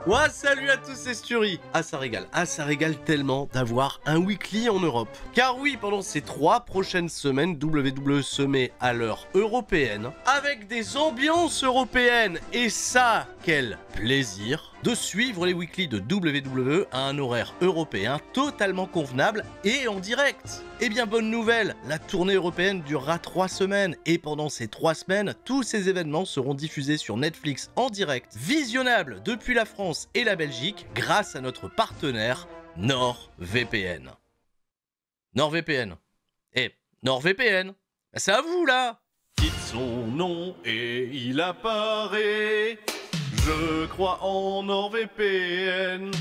Ouais, salut à tous, c'est Sturi. Ah, ça régale tellement d'avoir un weekly en Europe. Car oui, pendant ces 3 prochaines semaines, WWE se met à l'heure européenne, avec des ambiances européennes. Et ça, quel plaisir de suivre les weeklies de WWE à un horaire européen totalement convenable et en direct. Eh bien, bonne nouvelle, la tournée européenne durera 3 semaines et pendant ces 3 semaines, tous ces événements seront diffusés sur Netflix en direct, visionnables depuis la France et la Belgique grâce à notre partenaire NordVPN. NordVPN. NordVPN, c'est à vous là. Dites son nom et il apparaît. Je crois en NordVPN.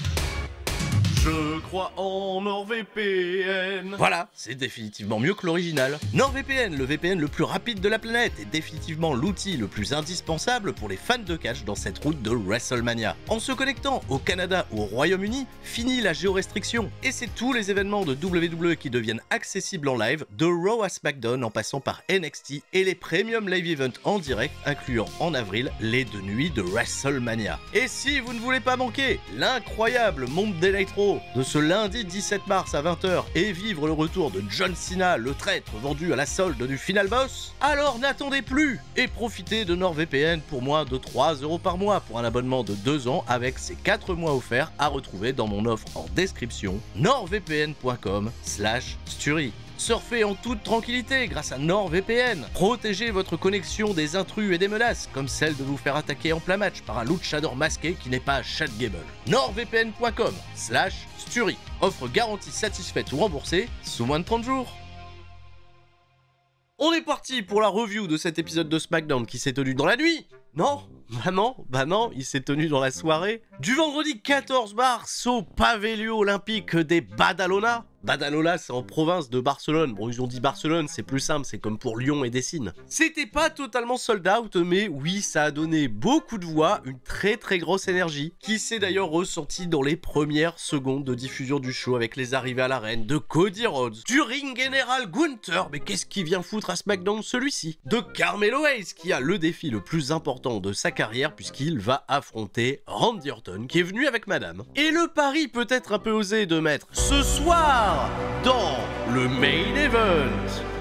Je crois en NordVPN. Voilà, c'est définitivement mieux que l'original. NordVPN, le VPN le plus rapide de la planète, est définitivement l'outil le plus indispensable pour les fans de catch dans cette route de WrestleMania. En se connectant au Canada ou au Royaume-Uni, fini la géorestriction. Et c'est tous les événements de WWE qui deviennent accessibles en live, de Raw à SmackDown en passant par NXT et les Premium Live Events en direct, incluant en avril les 2 nuits de WrestleMania. Et si vous ne voulez pas manquer l'incroyable Monday Night Raw de ce lundi 17 mars à 20h et vivre le retour de John Cena, le traître vendu à la solde du Final Boss, alors n'attendez plus et profitez de NordVPN pour moins de 3 € par mois pour un abonnement de 2 ans avec ses 4 mois offerts à retrouver dans mon offre en description nordvpn.com/Sturi. Surfez en toute tranquillité grâce à NordVPN. Protégez votre connexion des intrus et des menaces, comme celle de vous faire attaquer en plein match par un luchador masqué qui n'est pas Chad Gable. NordVPN.com/Sturi. Offre garantie satisfaite ou remboursée sous moins de 30 jours. On est parti pour la review de cet épisode de SmackDown qui s'est tenu dans la nuit. Non, bah non, il s'est tenu dans la soirée du vendredi 14 mars au Pavellio Olympique des Badalona. Badalona, c'est en province de Barcelone. Bon, ils ont dit Barcelone, c'est plus simple, c'est comme pour Lyon et Dessines. C'était pas totalement sold out, mais oui, ça a donné beaucoup de voix, une très grosse énergie, qui s'est d'ailleurs ressentie dans les premières secondes de diffusion du show avec les arrivées à l'arène de Cody Rhodes, du ring général Gunther, mais qu'est-ce qu'il vient foutre à SmackDown celui-ci, de Carmelo Hayes, qui a le défi le plus important de sa carrière, puisqu'il va affronter Randy Orton, qui est venu avec madame. Et le pari peut-être un peu osé de mettre ce soir dans le Main Event,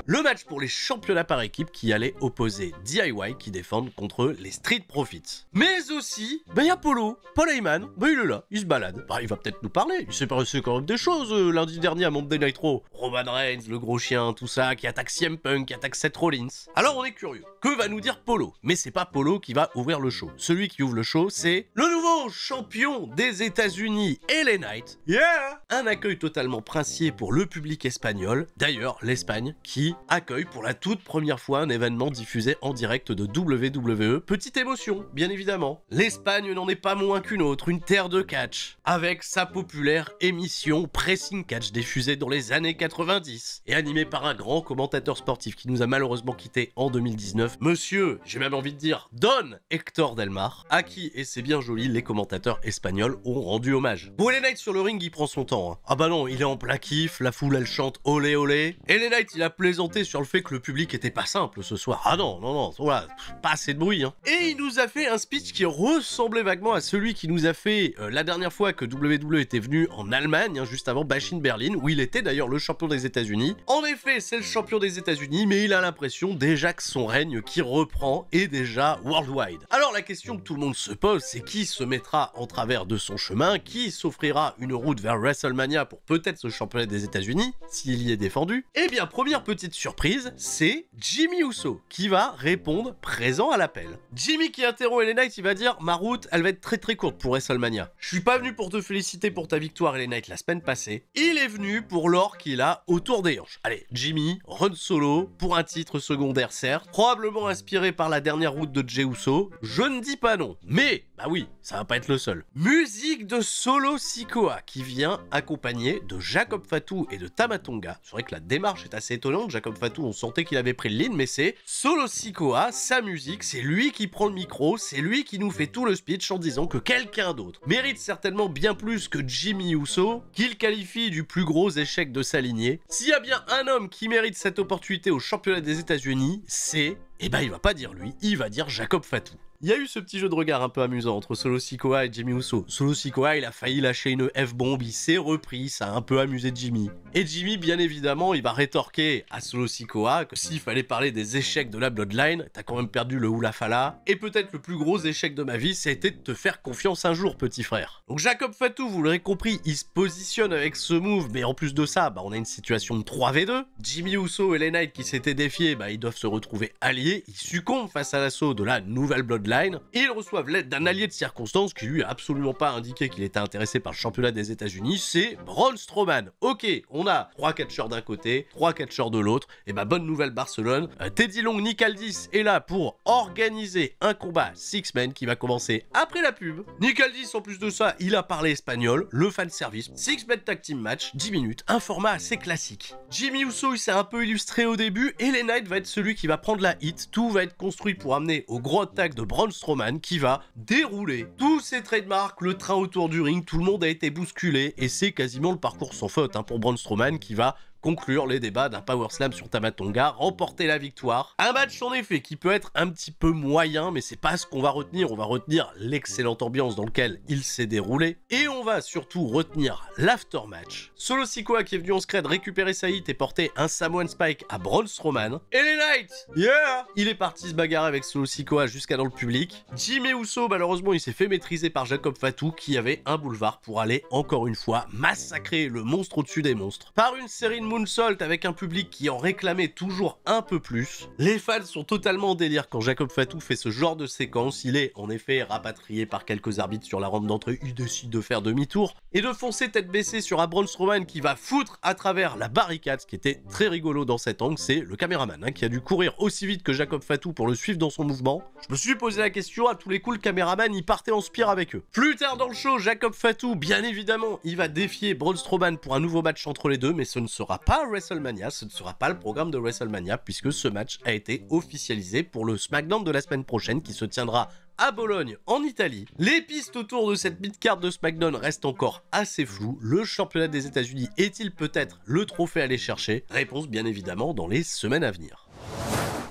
le match pour les championnats par équipe qui allait opposer DIY qui défendent contre les Street Profits. Mais aussi, il y a Paul Heyman, il est là, il se balade. Il va peut-être nous parler, il s'est passé quand même des choses lundi dernier à Monday Night Raw. Roman Reigns, le gros chien, tout ça, qui attaque CM Punk, qui attaque Seth Rollins. Alors on est curieux, que va nous dire Polo? Mais c'est pas Polo qui va ouvrir le show. Celui qui ouvre le show, c'est le nouveau champion des États-Unis, LA Knight. Yeah! Un accueil totalement princier pour le public espagnol. D'ailleurs, l'Espagne qui accueille pour la toute première fois un événement diffusé en direct de WWE. Petite émotion, bien évidemment. L'Espagne n'en est pas moins qu'une autre, une terre de catch, avec sa populaire émission Pressing Catch diffusée dans les années 90 et animée par un grand commentateur sportif qui nous a malheureusement quitté en 2019, monsieur, j'ai même envie de dire, Don Hector Del Mar, à qui, et c'est bien joli, les commentateurs espagnols ont rendu hommage. Bon, LA Knight sur le ring, il prend son temps. Hein. Ah bah non, il est en plein kiff, la foule elle chante olé olé. LA Knight, il a plaisanté sur le fait que le public était pas simple ce soir. Ah non, voilà, pas assez de bruit. Hein. Et il nous a fait un speech qui ressemblait vaguement à celui qui nous a fait la dernière fois que WWE était venu en Allemagne, hein, juste avant Bash in Berlin, où il était d'ailleurs le champion des États-Unis. En effet, c'est le champion des États-Unis, mais il a l'impression déjà que son règne qui reprend est déjà worldwide. Alors la question que tout le monde se pose, c'est qui se mettra en travers de son chemin, qui s'offrira une route vers WrestleMania pour peut-être ce championnat des États-Unis, s'il y est défendu. Eh bien, première petite surprise, c'est Jimmy Uso qui va répondre présent à l'appel. Jimmy qui interrompt LA Knight, il va dire ma route, elle va être très courte pour WrestleMania. Je suis pas venu pour te féliciter pour ta victoire LA Knight la semaine passée. Il est venu pour l'or qu'il a autour des hanches. Allez, Jimmy, run solo pour un titre secondaire certes, probablement inspiré par la dernière route de Jey Uso. Je ne dis pas non, mais bah oui, ça va pas être le seul. Musique de Solo Sikoa qui vient accompagné de Jacob Fatu et de Tama Tonga. C'est vrai que la démarche est assez étonnante. Jacob Fatu, on sentait qu'il avait pris le lead, mais c'est Solo Sikoa, sa musique, c'est lui qui prend le micro, c'est lui qui nous fait tout le speech en disant que quelqu'un d'autre mérite certainement bien plus que Jimmy Uso, qu'il qualifie du plus gros échec de sa lignée. S'il y a bien un homme qui mérite cette opportunité au championnat des États-Unis, c'est... Eh ben il va pas dire lui, il va dire Jacob Fatu. Il y a eu ce petit jeu de regard un peu amusant entre Solo Sikoa et Jimmy Uso. Solo Sikoa, il a failli lâcher une F-bombe, il s'est repris, ça a un peu amusé Jimmy. Et Jimmy, bien évidemment, il va rétorquer à Solo Sikoa que s'il fallait parler des échecs de la Bloodline, t'as quand même perdu le Hula Fala, et peut-être le plus gros échec de ma vie, ça a été de te faire confiance un jour, petit frère. Donc Jacob Fatu, vous l'aurez compris, il se positionne avec ce move, mais en plus de ça, on a une situation de 3v2. Jimmy Uso et les Knights qui s'étaient défiés, ils doivent se retrouver alliés, ils succombent face à l'assaut de la nouvelle Bloodline, et ils reçoivent l'aide d'un allié de circonstance qui lui a absolument pas indiqué qu'il était intéressé par le championnat des États-Unis, c'est Braun Strowman. Ok, on a 3 catcheurs d'un côté, 3 catcheurs de l'autre, et bonne nouvelle Barcelone, Teddy Long, Nick Aldis est là pour organiser un combat six-man qui va commencer après la pub. Nick Aldis, en plus de ça, il a parlé espagnol, le fanservice, six-man tag team match, 10 minutes, un format assez classique. Jimmy Uso, il s'est un peu illustré au début, et les Knights va être celui qui va prendre la hit, tout va être construit pour amener au gros attack de Braun Strowman qui va dérouler tous ses trademarks, le train autour du ring, tout le monde a été bousculé, et c'est quasiment le parcours sans faute pour Braun Strowman qui va conclure les débats d'un Power Slam sur Tama Tonga, remporter la victoire. Un match en effet qui peut être un petit peu moyen, mais c'est pas ce qu'on va retenir. On va retenir l'excellente ambiance dans laquelle il s'est déroulé. Et on va surtout retenir l'aftermatch. Solo Sikoa qui est venu en scred récupérer sa hit et porter un Samoan Spike à Braun Strowman. Et les Knights, yeah, il est parti se bagarrer avec Solo Sikoa jusqu'à dans le public. Jimmy Uso, malheureusement, il s'est fait maîtriser par Jacob Fatu qui avait un boulevard pour aller, encore une fois, massacrer le monstre au-dessus des monstres. Par une série de moonsault avec un public qui en réclamait toujours un peu plus. Les fans sont totalement en délire quand Jacob Fatu fait ce genre de séquence. Il est en effet rapatrié par quelques arbitres sur la rampe d'entrée. Il décide de faire demi-tour et de foncer tête baissée sur un Braun Strowman qui va foutre à travers la barricade. Ce qui était très rigolo dans cet angle, c'est le caméraman qui a dû courir aussi vite que Jacob Fatu pour le suivre dans son mouvement. Je me suis posé la question, à tous les coups le caméraman il partait en spire avec eux. Plus tard dans le show, Jacob Fatu, bien évidemment, il va défier Braun Strowman pour un nouveau match entre les deux, mais ce ne sera pas WrestleMania, ce ne sera pas le programme de WrestleMania puisque ce match a été officialisé pour le SmackDown de la semaine prochaine qui se tiendra à Bologne, en Italie. Les pistes autour de cette mid-card de SmackDown restent encore assez floues. Le championnat des États-Unis est-il peut-être le trophée à aller chercher? Réponse bien évidemment dans les semaines à venir.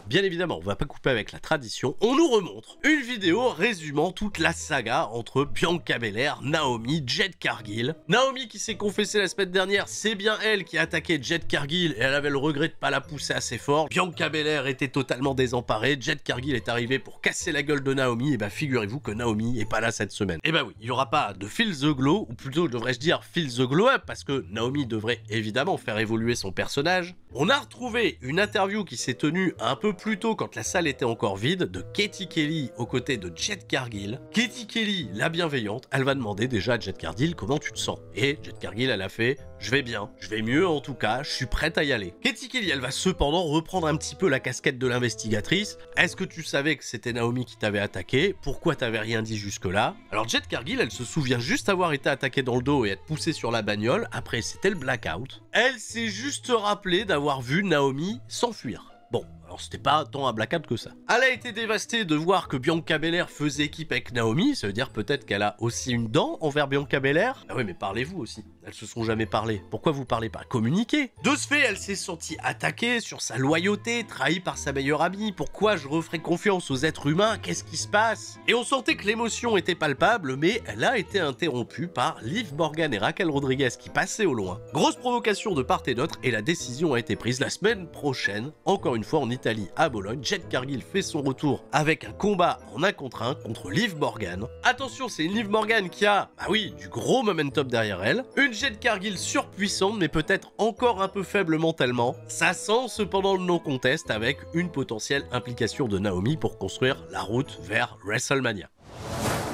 Bien évidemment, on va pas couper avec la tradition, on nous remontre une vidéo résumant toute la saga entre Bianca Belair, Naomi, Jade Cargill. Naomi qui s'est confessée la semaine dernière, c'est bien elle qui a attaqué Jade Cargill et elle avait le regret de pas la pousser assez fort. Bianca Belair était totalement désemparée, Jade Cargill est arrivée pour casser la gueule de Naomi, et figurez-vous que Naomi est pas là cette semaine. Et oui, il y aura pas de Feel the Glow, ou plutôt devrais-je dire Feel the Glow Up, parce que Naomi devrait évidemment faire évoluer son personnage. On a retrouvé une interview qui s'est tenue un peu plus tôt quand la salle était encore vide de Katie Kelly aux côtés de Jade Cargill. Katie Kelly, la bienveillante, elle va demander déjà à Jade Cargill comment tu te sens. Et Jade Cargill, elle a fait « Je vais bien, je vais mieux en tout cas, je suis prête à y aller ». Katie Kelly, elle va cependant reprendre un petit peu la casquette de l'investigatrice. Est-ce que tu savais que c'était Naomi qui t'avait attaqué? Pourquoi t'avais rien dit jusque-là? Alors Jade Cargill, elle se souvient juste avoir été attaquée dans le dos et être poussée sur la bagnole. Après, c'était le blackout. Elle s'est juste rappelée d'avoir vu Naomi s'enfuir. Bon, alors c'était pas tant un blackout que ça. Elle a été dévastée de voir que Bianca Belair faisait équipe avec Naomi, ça veut dire peut-être qu'elle a aussi une dent envers Bianca Belair. Ah oui, mais parlez-vous aussi. Elles se sont jamais parlé. Pourquoi vous parlez pas? Communiquez. De ce fait, elle s'est sentie attaquée sur sa loyauté, trahie par sa meilleure amie. Pourquoi je referais confiance aux êtres humains? Qu'est-ce qui se passe? Et on sentait que l'émotion était palpable, mais elle a été interrompue par Liv Morgan et Raquel Rodriguez qui passaient au loin. Grosse provocation de part et d'autre, et la décision a été prise la semaine prochaine, encore une fois en Italie, à Bologne. Jade Cargill fait son retour avec un combat en 1 contre 1 contre Liv Morgan. Attention, c'est une Liv Morgan qui a, du gros momentum derrière elle. Une Jade Cargill surpuissante, mais peut-être encore un peu faible mentalement. Ça sent cependant le non-contest avec une potentielle implication de Naomi pour construire la route vers WrestleMania.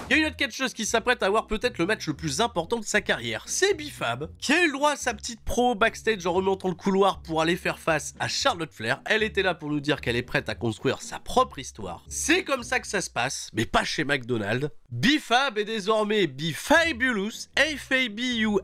Il y a une autre catcheuse qui s'apprête à avoir peut-être le match le plus important de sa carrière. C'est Bifab, qui a eu le droit à sa petite pro backstage en remontant le couloir pour aller faire face à Charlotte Flair. Elle était là pour nous dire qu'elle est prête à construire sa propre histoire. C'est comme ça que ça se passe, mais pas chez McDonald's. Bifab est désormais Bifabulous, F-A-B-U-L-O-U-S.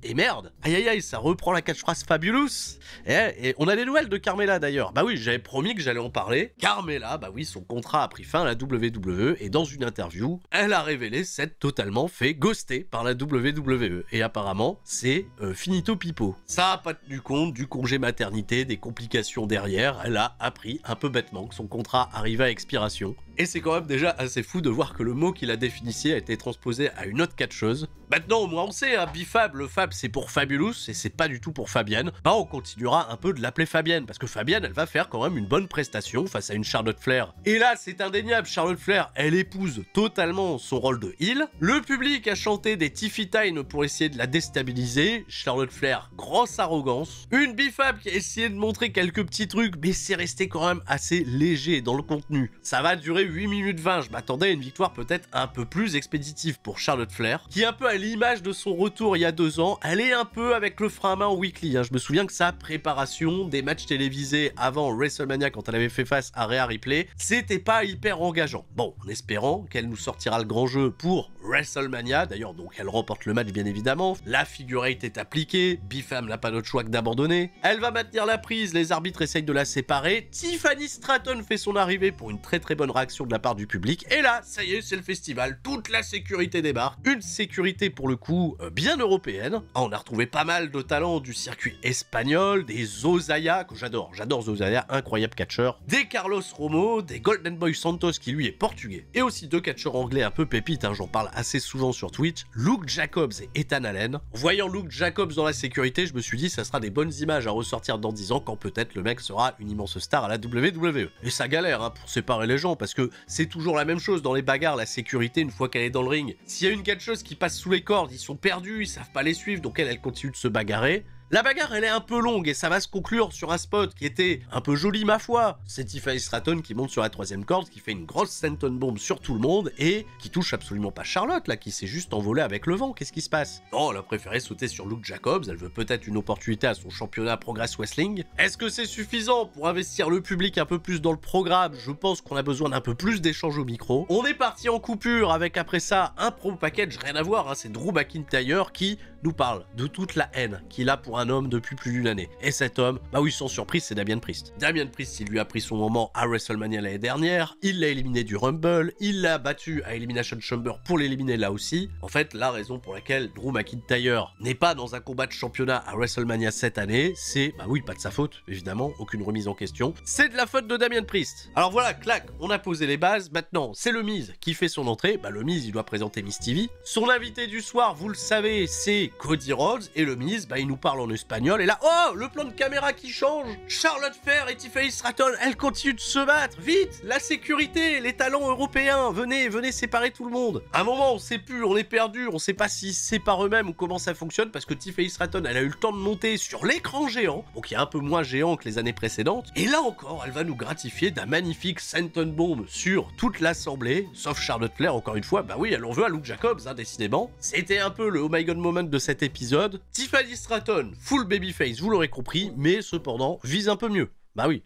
Et merde, aïe aïe aïe, ça reprend la catchphrase Fabulous. Et on a des nouvelles de Carmella d'ailleurs. Oui, j'avais promis que j'allais en parler. Carmella, son contrat a pris fin à la WWE et dans une interview, elle a révélé s'être totalement fait ghoster par la WWE. Et apparemment, c'est finito pipo. Ça a pas tenu compte du congé maternité, des complications derrière. Elle a appris un peu bêtement que son contrat arrivait à expiration. Et c'est quand même déjà assez fou de voir que le mot qui la définissait a été transposé à une autre catcheuse. Maintenant, au moins on sait, hein, Bifab, le Fab c'est pour Fabulous et c'est pas du tout pour Fabienne. Bah on continuera un peu de l'appeler Fabienne, parce que Fabienne elle va faire quand même une bonne prestation face à une Charlotte Flair. Et là c'est indéniable, Charlotte Flair elle épouse totalement son rôle de heel. Le public a chanté des Tiffy Time pour essayer de la déstabiliser. Charlotte Flair, grosse arrogance. Une Bifab qui a essayé de montrer quelques petits trucs, mais c'est resté quand même assez léger dans le contenu. Ça va durer 8 minutes 20, je m'attendais à une victoire peut-être un peu plus expéditive pour Charlotte Flair, qui est un peu à l'image de son retour il y a 2 ans, elle est un peu avec le frein à main en weekly. Je me souviens que sa préparation des matchs télévisés avant WrestleMania, quand elle avait fait face à Rhea Ripley, c'était pas hyper engageant. Bon, en espérant qu'elle nous sortira le grand jeu pour WrestleMania, d'ailleurs donc elle remporte le match bien évidemment, la figure 8 est appliquée, Bifam n'a pas d'autre choix que d'abandonner, elle va maintenir la prise, les arbitres essayent de la séparer, Tiffany Stratton fait son arrivée pour une très bonne réaction de la part du public, et là, ça y est, c'est le festival, toute la sécurité débarque, une sécurité pour le coup bien européenne. On a retrouvé pas mal de talents du circuit espagnol, des Zozaya, que j'adore Zozaya, incroyable catcheur, des Carlos Romo, des Golden Boy Santos qui lui est portugais, et aussi 2 catcheurs anglais un peu pépites, j'en parle assez souvent sur Twitch, Luke Jacobs et Ethan Allen. Voyant Luke Jacobs dans la sécurité, je me suis dit ça sera des bonnes images à ressortir dans 10 ans quand peut-être le mec sera une immense star à la WWE. Et ça galère pour séparer les gens parce que c'est toujours la même chose dans les bagarres, la sécurité une fois qu'elle est dans le ring. S'il y a une catcheuse qui passe sous les cordes, ils sont perdus, ils savent pas les suivre, donc elle continue de se bagarrer. La bagarre elle est un peu longue et ça va se conclure sur un spot qui était un peu joli ma foi. C'est Tiffany Stratton qui monte sur la 3e corde, qui fait une grosse senton bomb sur tout le monde et qui touche absolument pas Charlotte là, qui s'est juste envolée avec le vent. Qu'est-ce qui se passe? Non, elle a préféré sauter sur Luke Jacobs, elle veut peut-être une opportunité à son championnat Progress Wrestling. Est-ce que c'est suffisant pour investir le public un peu plus dans le programme? Je pense qu'on a besoin d'un peu plus d'échanges au micro. On est parti en coupure avec après ça un pro package, rien à voir, c'est Drew McIntyre qui nous parle de toute la haine qu'il a pour un homme depuis plus d'une année. Et cet homme, bah oui, sans surprise, c'est Damien Priest. Damien Priest, il lui a pris son moment à WrestleMania l'année dernière, il l'a éliminé du Rumble, il l'a battu à Elimination Chamber pour l'éliminer là aussi. En fait, la raison pour laquelle Drew McIntyre n'est pas dans un combat de championnat à WrestleMania cette année, c'est, bah oui, pas de sa faute, évidemment, aucune remise en question, c'est de la faute de Damien Priest. Alors voilà, clac, on a posé les bases, maintenant, c'est le Miz qui fait son entrée, bah le Miz, il doit présenter Miss TV. Son invité du soir, vous le savez, c'est Cody Rhodes, et le Miz, bah il nous parle en espagnol, et là, oh, le plan de caméra qui change, Charlotte Flair et Tiffany Stratton, elles continuent de se battre, vite, la sécurité, les talents européens, venez séparer tout le monde. À un moment, on sait plus, on est perdu, on sait pas s'ils se séparent eux-mêmes ou comment ça fonctionne, parce que Tiffany Stratton, elle a eu le temps de monter sur l'écran géant, donc il est un peu moins géant que les années précédentes, et là encore, elle va nous gratifier d'un magnifique senton bomb sur toute l'assemblée, sauf Charlotte Flair, encore une fois, bah oui, elle en veut à Luke Jacobs, décidément. C'était un peu le oh my god moment de cet épisode. Tiffany Stratton, full babyface, vous l'aurez compris, mais cependant, vise un peu mieux. Bah oui.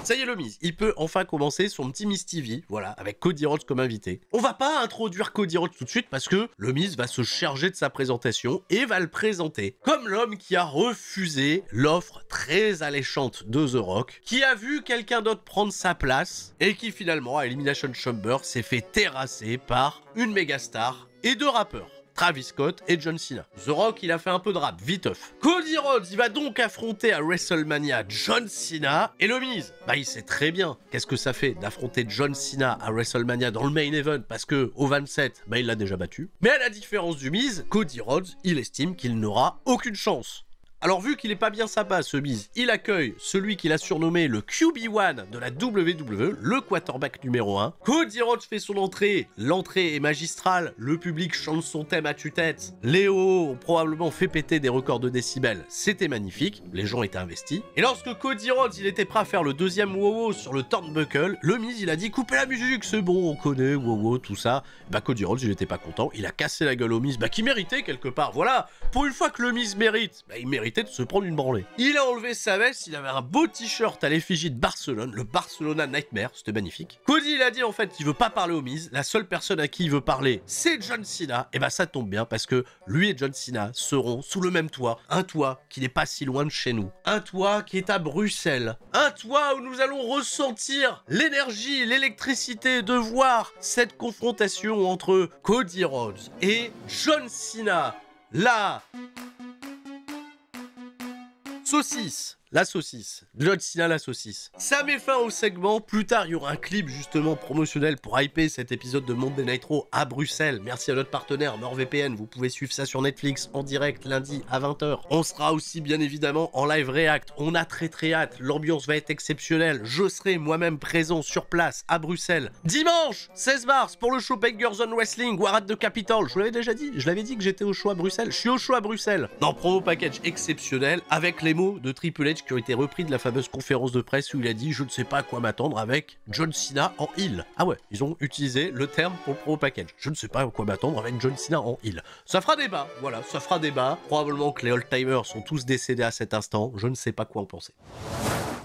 Ça y est, le Miz, il peut enfin commencer son petit Miss TV, voilà, avec Cody Rhodes comme invité. On va pas introduire Cody Rhodes tout de suite parce que le Miz va se charger de sa présentation et va le présenter comme l'homme qui a refusé l'offre très alléchante de The Rock, qui a vu quelqu'un d'autre prendre sa place et qui finalement, à Elimination Chamber, s'est fait terrasser par une méga star et 2 rappeurs. Travis Scott et John Cena. The Rock, il a fait un peu de rap, viteuf. Cody Rhodes, il va donc affronter à WrestleMania John Cena. Et le Miz, bah il sait très bien qu'est-ce que ça fait d'affronter John Cena à WrestleMania dans le main event, parce que au 27, bah il l'a déjà battu. Mais à la différence du Miz, Cody Rhodes, il estime qu'il n'aura aucune chance. Alors vu qu'il est pas bien sympa ce Miz, il accueille celui qu'il a surnommé le QB1 de la WWE, le quarterback numéro 1. Cody Rhodes fait son entrée, l'entrée est magistrale, le public chante son thème à tue-tête. Léo ont probablement fait péter des records de décibels, c'était magnifique, les gens étaient investis. Et lorsque Cody Rhodes il était prêt à faire le deuxième wow sur le turnbuckle, le Miz il a dit coupez la musique, c'est bon, on connaît, wow, tout ça. Bah Cody Rhodes il était pas content, il a cassé la gueule au Miz, bah qui méritait quelque part, voilà. Pour une fois que le Miz mérite, bah il mérite de se prendre une branlée. Il a enlevé sa veste, il avait un beau t-shirt à l'effigie de Barcelone, le Barcelona Nightmare, c'était magnifique. Cody il a dit en fait qu'il veut pas parler au Miz, la seule personne à qui il veut parler c'est John Cena, et bah ça tombe bien parce que lui et John Cena seront sous le même toit, un toit qui n'est pas si loin de chez nous, un toit qui est à Bruxelles, un toit où nous allons ressentir l'énergie, l'électricité de voir cette confrontation entre Cody Rhodes et John Cena. Là saucisse, la saucisse. John Cena, la saucisse. Ça met fin au segment. Plus tard, il y aura un clip justement promotionnel pour hyper cet épisode de Monday Night Raw à Bruxelles. Merci à notre partenaire NordVPN. Vous pouvez suivre ça sur Netflix en direct lundi à 20h. On sera aussi bien évidemment en live react. On a très hâte. L'ambiance va être exceptionnelle. Je serai moi-même présent sur place à Bruxelles. Dimanche 16 mars pour le show Bangers on Wrestling, War at the Capitol. Je vous l'avais déjà dit. Je l'avais dit que j'étais au show à Bruxelles. Je suis au show à Bruxelles. Non, promo package exceptionnel avec les mots de Triple H qui ont été repris de la fameuse conférence de presse où il a dit je ne sais pas à quoi m'attendre avec John Cena en heel. Ah ouais, ils ont utilisé le terme pour le promo package. Je ne sais pas à quoi m'attendre avec John Cena en heel. Ça fera débat, voilà, ça fera débat. Probablement que les old-timers sont tous décédés à cet instant. Je ne sais pas quoi en penser.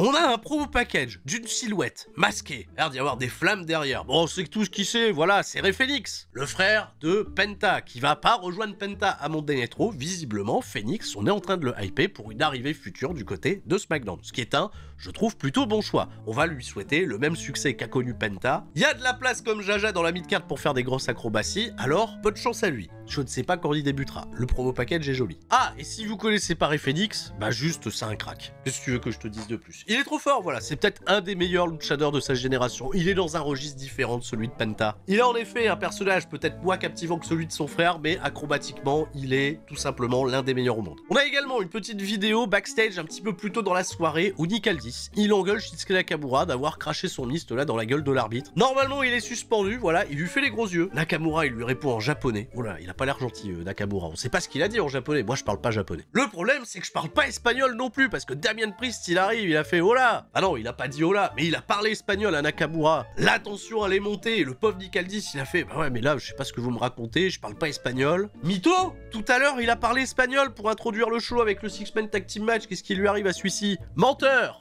On a un promo package d'une silhouette masquée. L'air d'y avoir des flammes derrière. Bon, on sait que tout ce qui sait, voilà, c'est Rey Fenix, le frère de Penta, qui va pas rejoindre Penta à Monday Night Raw. Visiblement, Phoenix, on est en train de le hyper pour une arrivée future du côté de SmackDown. Ce qui est un, je trouve, plutôt bon choix. On va lui souhaiter le même succès qu'a connu Penta. Il y a de la place comme Jaja dans la mid-card pour faire des grosses acrobaties, alors bonne chance à lui. Je ne sais pas quand il débutera. Le promo package est joli. Ah, et si vous connaissez pas Rey Fenix, bah juste, c'est un crack. Qu'est-ce que tu veux que je te dise de plus? Il est trop fort, voilà. C'est peut-être un des meilleurs luchadors de sa génération. Il est dans un registre différent de celui de Penta. Il a en effet un personnage peut-être moins captivant que celui de son frère, mais acrobatiquement, il est tout simplement l'un des meilleurs au monde. On a également une petite vidéo backstage un petit peu plus tôt dans la soirée où Nick Aldis, il engueule Shinsuke Nakamura d'avoir craché son mist là dans la gueule de l'arbitre. Normalement, il est suspendu, voilà, il lui fait les gros yeux. Nakamura, il lui répond en japonais. Oh là, il a pas l'air gentil, Nakamura. On sait pas ce qu'il a dit en japonais. Moi, je parle pas japonais. Le problème, c'est que je parle pas espagnol non plus, parce que Damien Priest, il arrive, il a fait hola. Ah non, il a pas dit hola, mais il a parlé espagnol à Nakamura. La tension allait monter, et le pauvre Nick Aldis, il a fait bah ouais, mais là, je sais pas ce que vous me racontez, je parle pas espagnol. Mytho! Tout à l'heure, il a parlé espagnol pour introduire le show avec le Six-Man Tag Team Match. Qu'est-ce qui lui arrive à celui-ci? Menteur!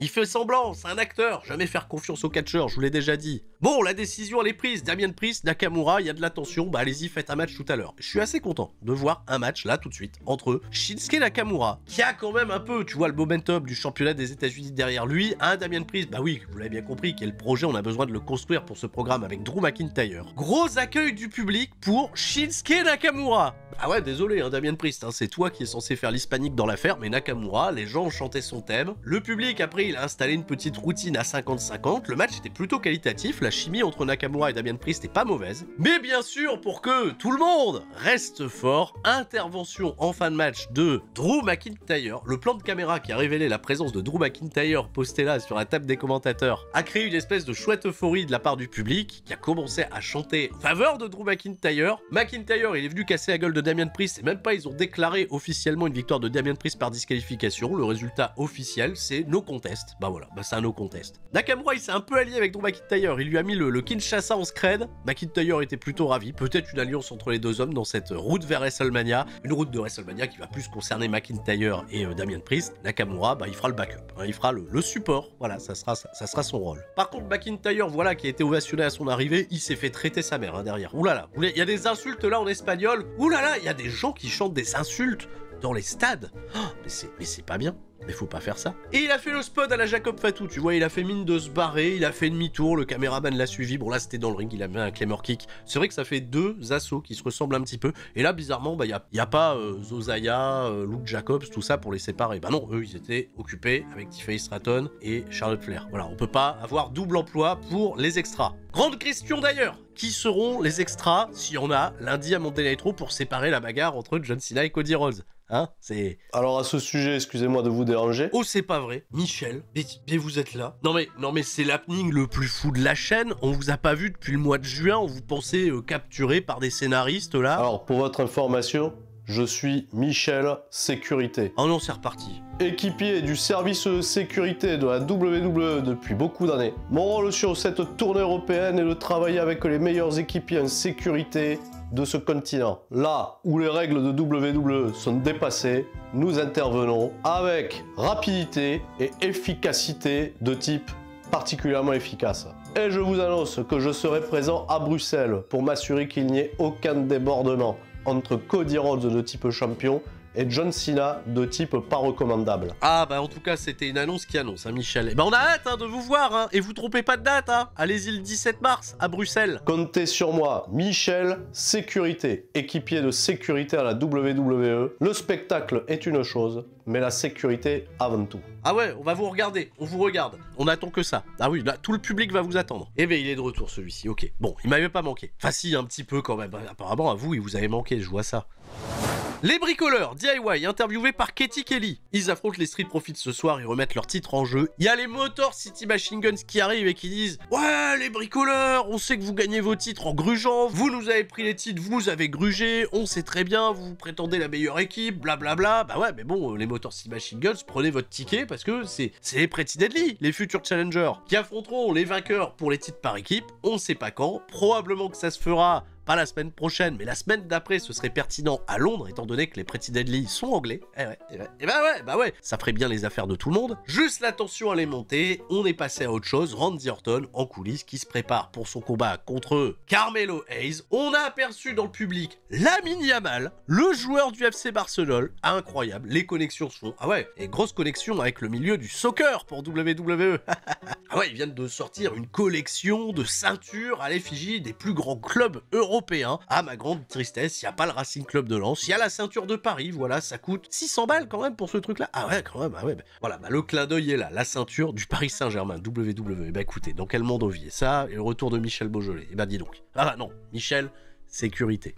Il fait semblant, c'est un acteur. Jamais faire confiance au catcheur, je vous l'ai déjà dit. Bon, la décision, elle est prise. Damien Priest, Nakamura, il y a de la tension. Bah, allez-y, faites un match tout à l'heure. Je suis assez content de voir un match, là, tout de suite, entre Shinsuke Nakamura, qui a quand même un peu, tu vois, le momentum du championnat des États-Unis derrière lui, un Damien Priest, bah oui, vous l'avez bien compris, quel projet, on a besoin de le construire pour ce programme avec Drew McIntyre. Gros accueil du public pour Shinsuke Nakamura. Ah ouais, désolé, hein, Damien Priest, hein, c'est toi qui es censé faire l'hispanique dans l'affaire, mais Nakamura, les gens chantaient son thème. Le public, après, il a installé une petite routine à 50-50. Le match était plutôt qualitatif, la chimie entre Nakamura et Damien Priest n'est pas mauvaise. Mais bien sûr, pour que tout le monde reste fort, intervention en fin de match de Drew McIntyre. Le plan de caméra qui a révélé la présence de Drew McIntyre posté là sur la table des commentateurs a créé une espèce de chouette euphorie de la part du public qui a commencé à chanter en faveur de Drew McIntyre. McIntyre, il est venu casser la gueule de Damien Priest, et même pas, ils ont déclaré officiellement une victoire de Damien Priest par disqualification. Le résultat officiel, c'est no contest. Bah voilà, bah c'est un no contest. Nakamura, il s'est un peu allié avec Drew McIntyre, il lui a mis le Kinshasa en scred. McIntyre était plutôt ravi, peut-être une alliance entre les deux hommes dans cette route vers WrestleMania, une route de WrestleMania qui va plus concerner McIntyre et Damien Priest. Nakamura, bah il fera le backup, hein, il fera le support, voilà, ça sera son rôle. Par contre, McIntyre, voilà, qui a été ovationné à son arrivée, il s'est fait traiter sa mère, hein, derrière. Oulala, il y a des insultes là en espagnol, oulala, il y a des gens qui chantent des insultes dans les stades. Oh, mais c'est pas bien. Mais faut pas faire ça. Et il a fait le spot à la Jacob Fatou, tu vois, il a fait mine de se barrer, il a fait demi-tour, le caméraman l'a suivi, bon là c'était dans le ring, il a mis un Claymore Kick. C'est vrai que ça fait deux assauts qui se ressemblent un petit peu, et là bizarrement, bah y a pas Zozaya, Luke Jacobs, tout ça pour les séparer. Bah non, eux ils étaient occupés avec Tiffany Stratton et Charlotte Flair. Voilà, on peut pas avoir double emploi pour les extras. Grande question d'ailleurs, qui seront les extras si on a lundi à Monday Night Raw pour séparer la bagarre entre John Cena et Cody Rhodes? Hein, c'est... Alors à ce sujet, excusez-moi de vous déranger. Oh, c'est pas vrai. Michel, mais vous êtes là. Non mais c'est l'happening le plus fou de la chaîne. On vous a pas vu depuis le mois de juin. On vous pensait capturé par des scénaristes là. Alors pour votre information, je suis Michel Sécurité. Oh non, c'est reparti. Équipier du service de sécurité de la WWE depuis beaucoup d'années. Mon rôle sur cette tournée européenne est de travailler avec les meilleurs équipiers en sécurité de ce continent. Là où les règles de WWE sont dépassées, nous intervenons avec rapidité et efficacité de type particulièrement efficace. Et je vous annonce que je serai présent à Bruxelles pour m'assurer qu'il n'y ait aucun débordement entre Cody Rhodes de type champion et John Cena de type pas recommandable. Ah bah en tout cas c'était une annonce qui annonce, hein, Michel. Et bah on a hâte de vous voir, hein, et vous trompez pas de date, hein. Allez-y le 17 mars à Bruxelles. Comptez sur moi, Michel, sécurité, équipier de sécurité à la WWE. Le spectacle est une chose, mais la sécurité avant tout. Ah ouais, on va vous regarder, on vous regarde. On attend que ça. Ah oui, là, tout le public va vous attendre. Eh ben il est de retour celui-ci, ok. Bon, il m'avait pas manqué. Enfin si, un petit peu quand même. Apparemment à vous, il vous avait manqué, je vois ça. Les bricoleurs DIY interviewés par Katie Kelly. Ils affrontent les Street Profits ce soir, ils remettent leur titre en jeu. Il y a les Motor City Machine Guns qui arrivent et qui disent « Ouais, les bricoleurs, on sait que vous gagnez vos titres en grugeant, vous nous avez pris les titres, vous avez grugé, on sait très bien, vous prétendez la meilleure équipe, blablabla. Bah ouais, mais bon, les Motor City Machine Guns, prenez votre ticket parce que c'est les Pretty Deadly, les futurs challengers, qui affronteront les vainqueurs pour les titres par équipe, on sait pas quand, probablement que ça se fera... Pas la semaine prochaine, mais la semaine d'après, ce serait pertinent à Londres, étant donné que les Pretty Deadly sont anglais. Bah ouais, ça ferait bien les affaires de tout le monde. Juste la tension allait monter, on est passé à autre chose. Randy Orton, en coulisses, qui se prépare pour son combat contre Carmelo Hayes. On a aperçu dans le public Lamine Yamal, le joueur du FC Barcelone. Incroyable, les connexions se font. Ah ouais, et grosse connexion avec le milieu du soccer pour WWE. Ah ouais, ils viennent de sortir une collection de ceintures à l'effigie des plus grands clubs européens. À ma grande tristesse, il n'y a pas le Racing Club de Lens, il y a la ceinture de Paris, voilà, ça coûte 600 balles quand même pour ce truc-là. Ah ouais, quand même, ah ouais. Voilà, le clin d'œil est là, la ceinture du Paris Saint-Germain, WWE. Bah écoutez, dans quel monde on vit ça, et le retour de Michel Beaujolais. Et bah dis donc. Ah non, Michel, sécurité.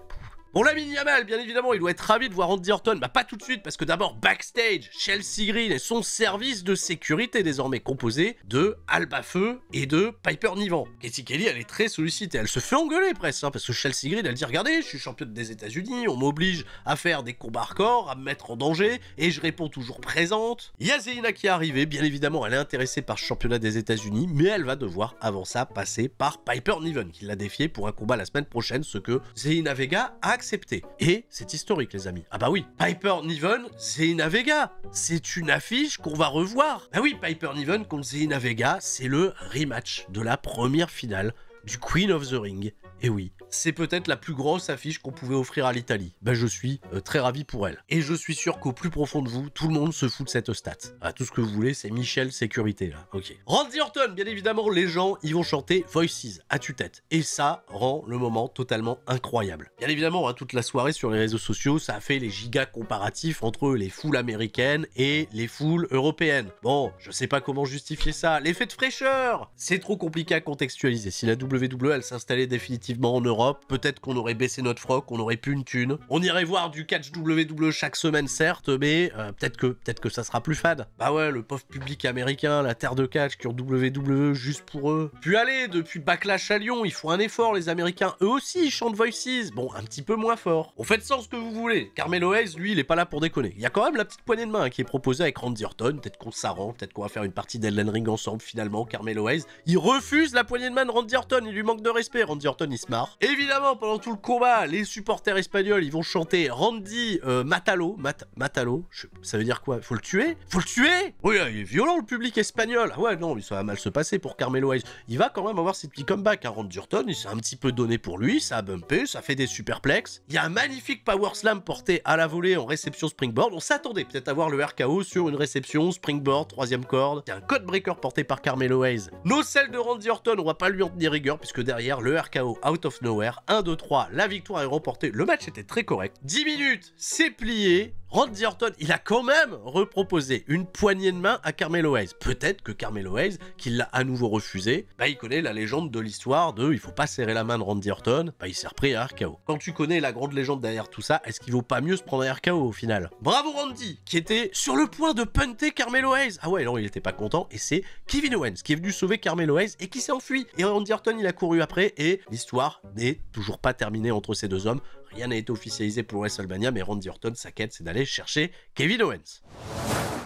Bon, Lamine Yamal, bien évidemment, il doit être ravi de voir Randy Orton. Bah pas tout de suite, parce que d'abord, backstage, Chelsea Green et son service de sécurité désormais composé de Alba Feu et de Piper Niven. Katie Kelly, elle est très sollicitée, elle se fait engueuler presque, hein, parce que Chelsea Green, elle dit, regardez, je suis championne des États-Unis, on m'oblige à faire des combats hardcore, à me mettre en danger, et je réponds toujours présente. Il y a Zelina qui est arrivée, bien évidemment, elle est intéressée par ce championnat des États-Unis, mais elle va devoir, avant ça, passer par Piper Niven, qui l'a défiée pour un combat la semaine prochaine, ce que Zelina Vega a accepté. Et c'est historique, les amis. Ah bah oui, Piper Niven, Zelina Vega. C'est une affiche qu'on va revoir. Bah oui, Piper Niven contre Zelina Vega, c'est le rematch de la première finale du Queen of the Ring. Et oui, c'est peut-être la plus grosse affiche qu'on pouvait offrir à l'Italie. Ben je suis très ravi pour elle. Et je suis sûr qu'au plus profond de vous, tout le monde se fout de cette stat. Ah, tout ce que vous voulez, c'est Michel Sécurité, là. Ok. Randy Orton, bien évidemment, les gens, ils vont chanter Voices à tue-tête. Et ça rend le moment totalement incroyable. Bien évidemment, hein, toute la soirée sur les réseaux sociaux, ça a fait les gigas comparatifs entre les foules américaines et les foules européennes. Bon, je sais pas comment justifier ça. L'effet de fraîcheur, c'est trop compliqué à contextualiser. Si la WWE, elle s'installait définitivement en Europe, peut-être qu'on aurait baissé notre froc, on aurait pu une thune. On irait voir du catch WWE chaque semaine, certes, mais peut-être que ça sera plus fade. Bah ouais, le pauvre public américain, la terre de catch qui ont WWE juste pour eux. Puis allez, depuis Backlash à Lyon, ils font un effort, les Américains. Eux aussi, ils chantent Voices. Bon, un petit peu moins fort. On fait de sens ce que vous voulez. Carmelo Hayes, lui, il est pas là pour déconner. Il y a quand même la petite poignée de main qui est proposée avec Randy Orton. Peut-être qu'on s'arrange, peut-être qu'on va faire une partie d'Elden Ring ensemble, finalement. Carmelo Hayes, il refuse la poignée de main de Randy Orton. Il lui manque de respect. Randy Orton, il se marre. Évidemment, pendant tout le combat, les supporters espagnols, ils vont chanter Randy Matalo. Matalo, ça veut dire quoi? Faut le tuer? Faut le tuer? Oui, il est violent le public espagnol. Ah ouais, non, mais ça va mal se passer pour Carmelo Hayes. Il va quand même avoir ses petits comebacks. Hein. Randy Orton, il s'est un petit peu donné pour lui, ça a bumpé, ça fait des superplexes. Il y a un magnifique power slam porté à la volée en réception springboard. On s'attendait peut-être à voir le RKO sur une réception springboard, troisième corde. Il y a un code breaker porté par Carmelo Hayes. Nos selles de Randy Orton, on va pas lui en tenir rigueur puisque derrière le RKO out of nowhere, 1, 2, 3, la victoire est remportée. Le match était très correct. 10 minutes, c'est plié. Randy Orton, il a quand même reproposé une poignée de main à Carmelo Hayes. Peut-être que Carmelo Hayes, qui l'a à nouveau refusé, bah il connaît la légende de l'histoire de il faut pas serrer la main de Randy Orton, bah il s'est repris à RKO. Quand tu connais la grande légende derrière tout ça, est-ce qu'il vaut pas mieux se prendre un RKO au final? Bravo Randy, qui était sur le point de punter Carmelo Hayes. Ah ouais, non, il était pas content, et c'est Kevin Owens qui est venu sauver Carmelo Hayes et qui s'est enfui. Et Randy Orton, il a couru après, et l'histoire n'est toujours pas terminée entre ces deux hommes. Rien n'a été officialisé pour WrestleMania, mais Randy Orton, sa quête, c'est d'aller chercher Kevin Owens.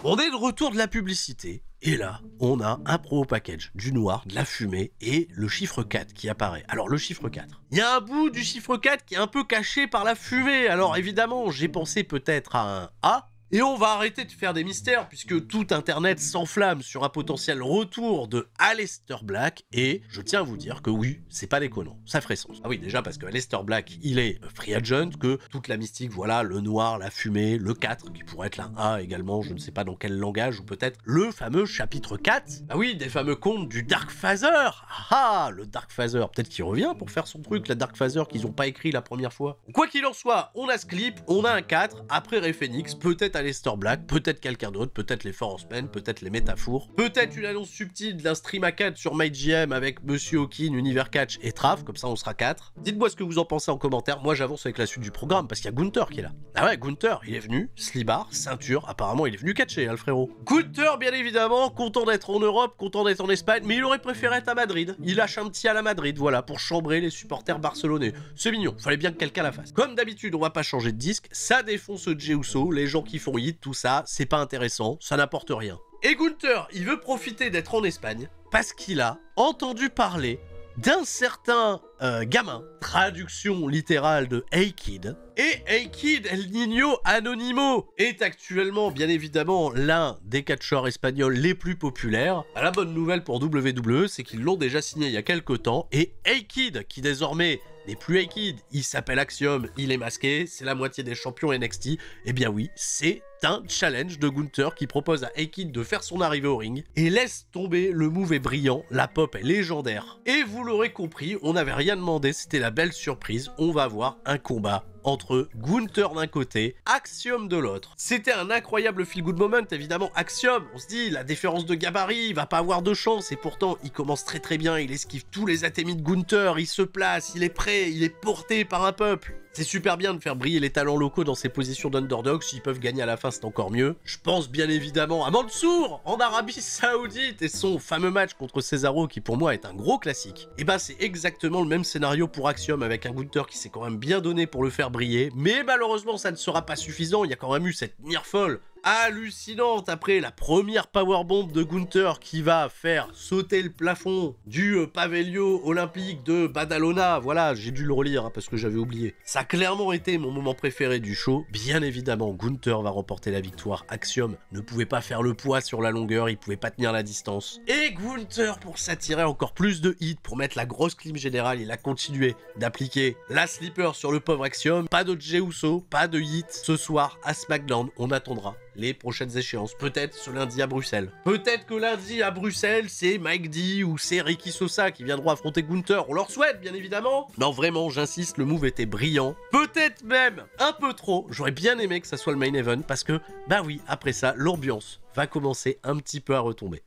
On est de retour de la publicité, et là, on a un pro package, du noir, de la fumée, et le chiffre 4 qui apparaît. Alors, le chiffre 4. Il y a un bout du chiffre 4 qui est un peu caché par la fumée. Alors, évidemment, j'ai pensé peut-être à un A, Et on va arrêter de faire des mystères, puisque tout internet s'enflamme sur un potentiel retour de Aleister Black, et je tiens à vous dire que oui, c'est pas déconnant, ça ferait sens. Ah oui, déjà parce que Aleister Black, il est free agent, que toute la mystique, voilà, le noir, la fumée, le 4, qui pourrait être la A également, je ne sais pas dans quel langage, ou peut-être le fameux chapitre 4. Ah oui, des fameux contes du Dark Phaser. Ah, le Dark Phaser, peut-être qu'il revient pour faire son truc, la Dark Phaser qu'ils ont pas écrit la première fois. Quoi qu'il en soit, on a ce clip, on a un 4, après Ray Phoenix, peut-être Aleister Black, peut-être quelqu'un d'autre, peut-être les Forcemen, peut-être les Métafours, peut-être une annonce subtile d'un stream à 4 sur MyGM avec Monsieur Hawking, Univers Catch et Trav, comme ça on sera 4. Dites-moi ce que vous en pensez en commentaire, moi j'avance avec la suite du programme, parce qu'il y a Gunther qui est là. Ah ouais, Gunther, il est venu, slibard, ceinture, apparemment il est venu catcher, hein, le frérot. Gunther, bien évidemment, content d'être en Europe, content d'être en Espagne, mais il aurait préféré être à Madrid. Il lâche un petit à la Madrid, voilà, pour chambrer les supporters barcelonais. C'est mignon, fallait bien que quelqu'un la fasse. Comme d'habitude, on va pas changer de disque, ça défonce Jey Uso, les gens qui font hit, tout ça, c'est pas intéressant, ça n'apporte rien. Et Gunther, il veut profiter d'être en Espagne, parce qu'il a entendu parler d'un certain gamin, traduction littérale de Hey Kid, et Hey Kid El Niño Anonimo est actuellement, bien évidemment, l'un des catcheurs espagnols les plus populaires. La bonne nouvelle pour WWE, c'est qu'ils l'ont déjà signé il y a quelques temps, et Hey Kid, qui désormais n'est plus Hey Kid, il s'appelle Axiom, il est masqué, c'est la moitié des champions NXT, et bien oui, c'est un challenge de Gunther qui propose à Hey Kid de faire son arrivée au ring, et laisse tomber, le move est brillant, la pop est légendaire. Et vous l'aurez compris, on n'avait rien demandé, c'était la belle surprise, on va avoir un combat entre Gunther d'un côté, Axiom de l'autre. C'était un incroyable feel-good moment, évidemment. Axiom, on se dit, la différence de gabarit, il va pas avoir de chance, et pourtant, il commence très très bien, il esquive tous les atémis de Gunther, il se place, il est prêt, il est porté par un peuple. C'est super bien de faire briller les talents locaux dans ces positions d'underdog, s'ils peuvent gagner à la fin, c'est encore mieux. Je pense bien évidemment à Mansour, en Arabie Saoudite, et son fameux match contre Cesaro, qui pour moi est un gros classique. Et bah c'est exactement le même scénario pour Axiom, avec un Gunther qui s'est quand même bien donné pour le faire briller, mais malheureusement ça ne sera pas suffisant, il y a quand même eu cette near fall hallucinante après la première powerbomb de Gunther qui va faire sauter le plafond du Pavelio olympique de Badalona. Voilà, j'ai dû le relire hein, parce que j'avais oublié. Ça a clairement été mon moment préféré du show. Bien évidemment, Gunther va remporter la victoire. Axiom ne pouvait pas faire le poids sur la longueur, il pouvait pas tenir la distance. Et Gunther, pour s'attirer encore plus de hits, pour mettre la grosse clim générale, il a continué d'appliquer la slipper sur le pauvre Axiom. Pas de Jey Uso, pas de hit. Ce soir, à SmackDown, on attendra les prochaines échéances. Peut-être ce lundi à Bruxelles. Peut-être que lundi à Bruxelles, c'est Mike D ou c'est Ricky Sosa qui viendront affronter Gunther. On leur souhaite, bien évidemment. Non, vraiment, j'insiste, le move était brillant. Peut-être même un peu trop. J'aurais bien aimé que ça soit le main event parce que, bah oui, après ça, l'ambiance va commencer un petit peu à retomber.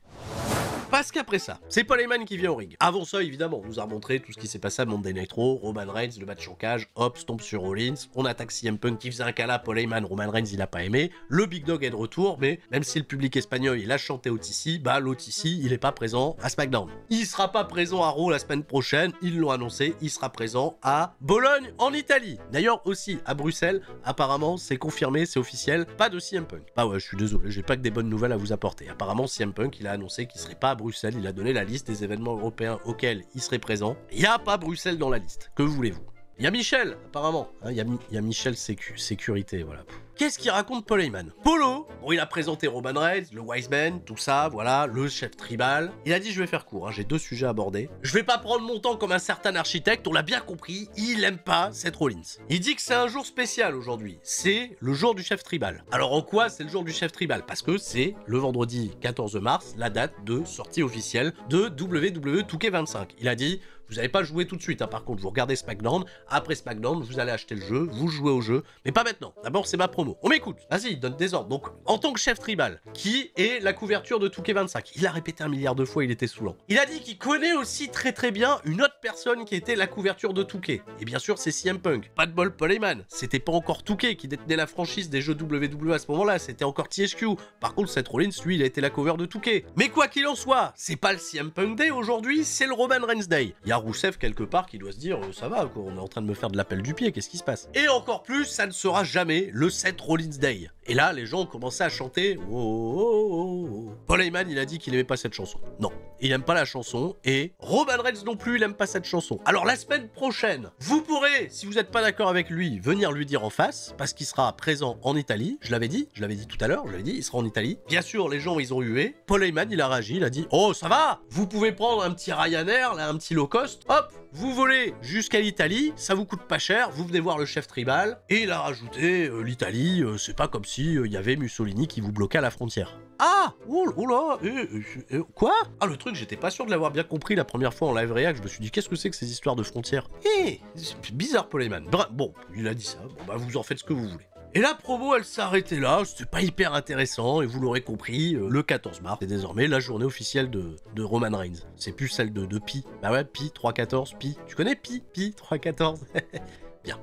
Parce qu'après ça, c'est Paul Heyman qui vient au ring. Avant ça, évidemment, on nous a montré tout ce qui s'est passé à Monday Nitro, Roman Reigns, le match en cage, hop, stomp sur Rollins, on attaque CM Punk qui faisait un câlin, Paul Heyman, Roman Reigns il a pas aimé, le Big Dog est de retour, mais même si le public espagnol il a chanté OTC, bah l'OTC il est pas présent à SmackDown. Il sera pas présent à Raw la semaine prochaine, ils l'ont annoncé, il sera présent à Bologne en Italie. D'ailleurs aussi à Bruxelles, apparemment c'est confirmé, c'est officiel, pas de CM Punk. Bah ouais, je suis désolé, j'ai pas que des bonnes nouvelles à vous apporter. Apparemment CM Punk il a annoncé qu'il serait pas à Bruxelles, il a donné la liste des événements européens auxquels il serait présent. Il n'y a pas Bruxelles dans la liste, que voulez-vous? Il y a Michel, apparemment, hein, il y a Michel Sécurité, voilà. Qu'est-ce qu'il raconte Paul Heyman? Polo, bon il a présenté Roman Reigns, le Wiseman, tout ça, voilà, le chef tribal. Il a dit je vais faire court, hein, j'ai 2 sujets à aborder. Je vais pas prendre mon temps comme un certain architecte, on l'a bien compris, il aime pas Seth Rollins. Il dit que c'est un jour spécial aujourd'hui, c'est le jour du chef tribal. Alors en quoi c'est le jour du chef tribal? Parce que c'est le vendredi 14 mars, la date de sortie officielle de WWE 2K25. Il a dit vous n'allez pas jouer tout de suite, hein. Par contre, vous regardez SmackDown, après SmackDown, vous allez acheter le jeu, vous jouez au jeu, mais pas maintenant. D'abord, c'est ma promo. On m'écoute. Vas-y, donne des ordres. Donc, en tant que chef tribal, qui est la couverture de 2K25? Il a répété 1 milliard de fois, il était saoulant. Il a dit qu'il connaît aussi très très bien une autre personne qui était la couverture de 2K. Et bien sûr, c'est CM Punk. Pas de bol, Paul Heyman. C'était pas encore 2K qui détenait la franchise des jeux WWE à ce moment-là, c'était encore THQ. Par contre, Seth Rollins, lui, il a été la cover de 2K. Mais quoi qu'il en soit, c'est pas le CM Punk Day aujourd'hui, c'est le Roman Reigns Day. Il y a Rousseff quelque part qui doit se dire ça va quoi, on est en train de me faire de l'appel du pied, qu'est-ce qui se passe? Et encore plus, ça ne sera jamais le Seth Rollins Day. Et là, les gens ont commencé à chanter oh, oh, oh, oh. Paul Heyman, il a dit qu'il aimait pas cette chanson. Non. il aime pas la chanson, et Roman Reigns non plus, il aime pas cette chanson. Alors la semaine prochaine, vous pourrez, si vous n'êtes pas d'accord avec lui, venir lui dire en face, parce qu'il sera présent en Italie, je l'avais dit tout à l'heure, il sera en Italie. Bien sûr, les gens, ils ont hué. Paul Heyman, il a réagi, il a dit « Oh, ça va, vous pouvez prendre un petit Ryanair, là, un petit low cost, hop, vous volez jusqu'à l'Italie, ça vous coûte pas cher, vous venez voir le chef tribal. » Et il a rajouté « L'Italie, c'est pas comme si il y avait Mussolini qui vous bloquait à la frontière. » Ah, oula, quoi? Ah, le truc, j'étais pas sûr de l'avoir bien compris la première fois en live react, je me suis dit, qu'est-ce que c'est que ces histoires de frontières? C'est bizarre, Paul Heyman. Bon, il a dit ça, bon bah vous en faites ce que vous voulez. Et la promo, elle s'est arrêtée là, c'était pas hyper intéressant, et vous l'aurez compris, le 14 mars, c'est désormais la journée officielle de Roman Reigns. C'est plus celle de Pi. Bah ouais, Pi, 3-14, Pi. Tu connais Pi, 3-14? Bien.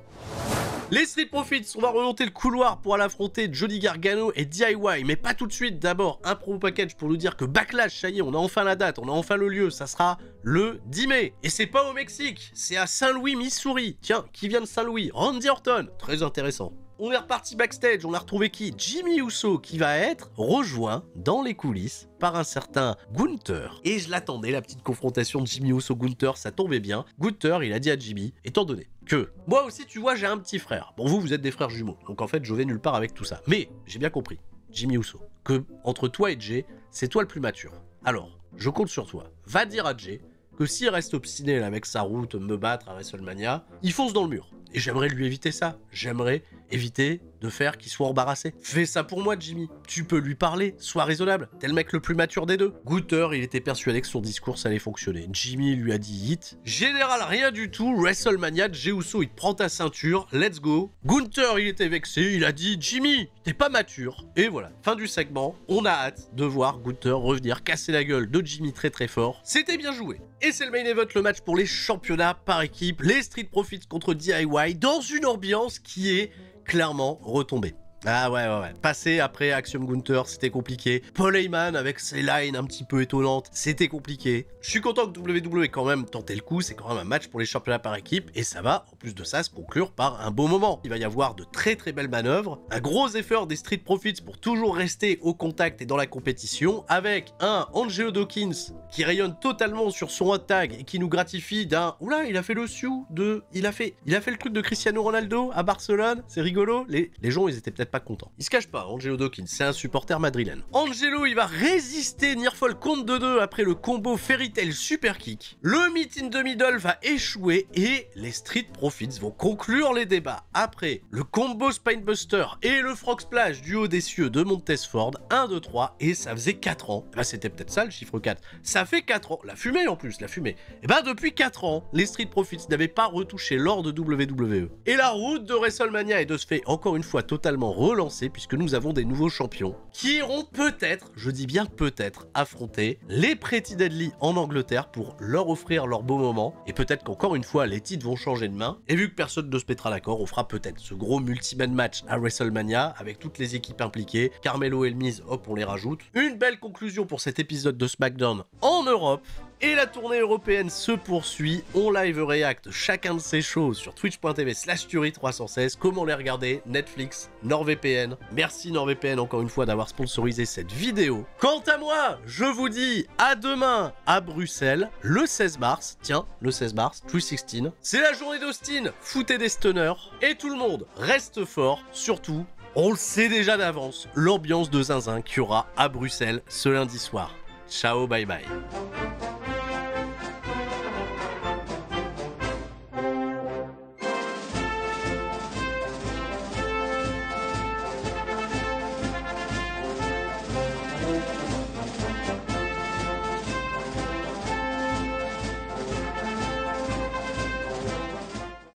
Les Street Profits, on va remonter le couloir pour aller affronter Johnny Gargano et DIY, mais pas tout de suite. D'abord, un promo package pour nous dire que Backlash, ça y est, on a enfin la date, on a enfin le lieu, ça sera le 10 mai. Et c'est pas au Mexique, c'est à Saint-Louis, Missouri. Tiens, qui vient de Saint-Louis? Randy Orton, très intéressant. On est reparti backstage, on a retrouvé qui? Jimmy Uso, qui va être rejoint dans les coulisses par un certain Gunther. Et je l'attendais, la petite confrontation de Jimmy Uso-Gunther, ça tombait bien. Gunther, il a dit à Jimmy, étant donné que moi aussi, tu vois, j'ai un petit frère. Bon, vous êtes des frères jumeaux, donc en fait, je vais nulle part avec tout ça. Mais j'ai bien compris, Jimmy Uso, que entre toi et Jay, c'est toi le plus mature. Alors, je compte sur toi. Va dire à Jay que s'il reste obstiné là, avec sa route, me battre à WrestleMania, il fonce dans le mur. Et j'aimerais lui éviter ça. J'aimerais éviter de faire qu'il soit embarrassé. Fais ça pour moi, Jimmy. Tu peux lui parler, sois raisonnable. T'es le mec le plus mature des deux. Gunther, il était persuadé que son discours, ça allait fonctionner. Jimmy lui a dit hit. Général, rien du tout. WrestleMania, Jey Uso, il te prend ta ceinture. Let's go. Gunther, il était vexé. Il a dit, Jimmy, t'es pas mature. Et voilà. Fin du segment. On a hâte de voir Gunther revenir casser la gueule de Jimmy très très fort. C'était bien joué. Et c'est le main event, le match pour les championnats par équipe. Les Street Profits contre DIY dans une ambiance qui est clairement retombée. Ah ouais. Passer après Axiom Gunther, c'était compliqué. Paul Heyman avec ses lines un petit peu étonnantes, c'était compliqué. Je suis content que WWE ait quand même tenté le coup, c'est quand même un match pour les championnats par équipe, et ça va, en plus de ça, se conclure par un beau moment. Il va y avoir de très très belles manœuvres, un gros effort des Street Profits pour toujours rester au contact et dans la compétition, avec un Angelo Dawkins qui rayonne totalement sur son hot tag et qui nous gratifie d'un... Oula, il a fait le sioux de... Il a fait le truc de Cristiano Ronaldo à Barcelone, c'est rigolo. Les gens, ils étaient peut-être pas content. Il se cache pas, Angelo Dawkins, c'est un supporter madrilène. Angelo, il va résister Nearfall compte de 2 après le combo Fairy Tail Super Kick. Le Meet in the Middle va échouer et les Street Profits vont conclure les débats après le combo Spinebuster et le Frog Splash du haut des cieux de Montesford. 1, 2, 3 et ça faisait 4 ans. Bah, c'était peut-être ça le chiffre 4. Ça fait 4 ans. La fumée en plus, la fumée. Et bah depuis 4 ans, les Street Profits n'avaient pas retouché l'or de WWE. Et la route de WrestleMania est de ce fait encore une fois totalement relancée puisque nous avons des nouveaux champions qui iront peut-être, je dis bien peut-être, affronter les Pretty Deadly en Angleterre pour leur offrir leur beau moment. Et peut-être qu'encore une fois, les titres vont changer de main. Et vu que personne ne se mettra d'accord, on fera peut-être ce gros multi-man match à WrestleMania avec toutes les équipes impliquées. Carmelo et le Miz, hop, on les rajoute. Une belle conclusion pour cet épisode de SmackDown en Europe. Et la tournée européenne se poursuit. On live react chacun de ces shows sur twitch.tv/Tuerie316. Comment les regarder? Netflix, NordVPN. Merci NordVPN encore une fois d'avoir sponsorisé cette vidéo. Quant à moi, je vous dis à demain à Bruxelles, le 16 mars. Tiens, le 16 mars, 316. C'est la journée d'Austin. Foutez des stunners. Et tout le monde reste fort. Surtout, on le sait déjà d'avance, l'ambiance de zinzin qu'il y aura à Bruxelles ce lundi soir. Ciao, bye bye.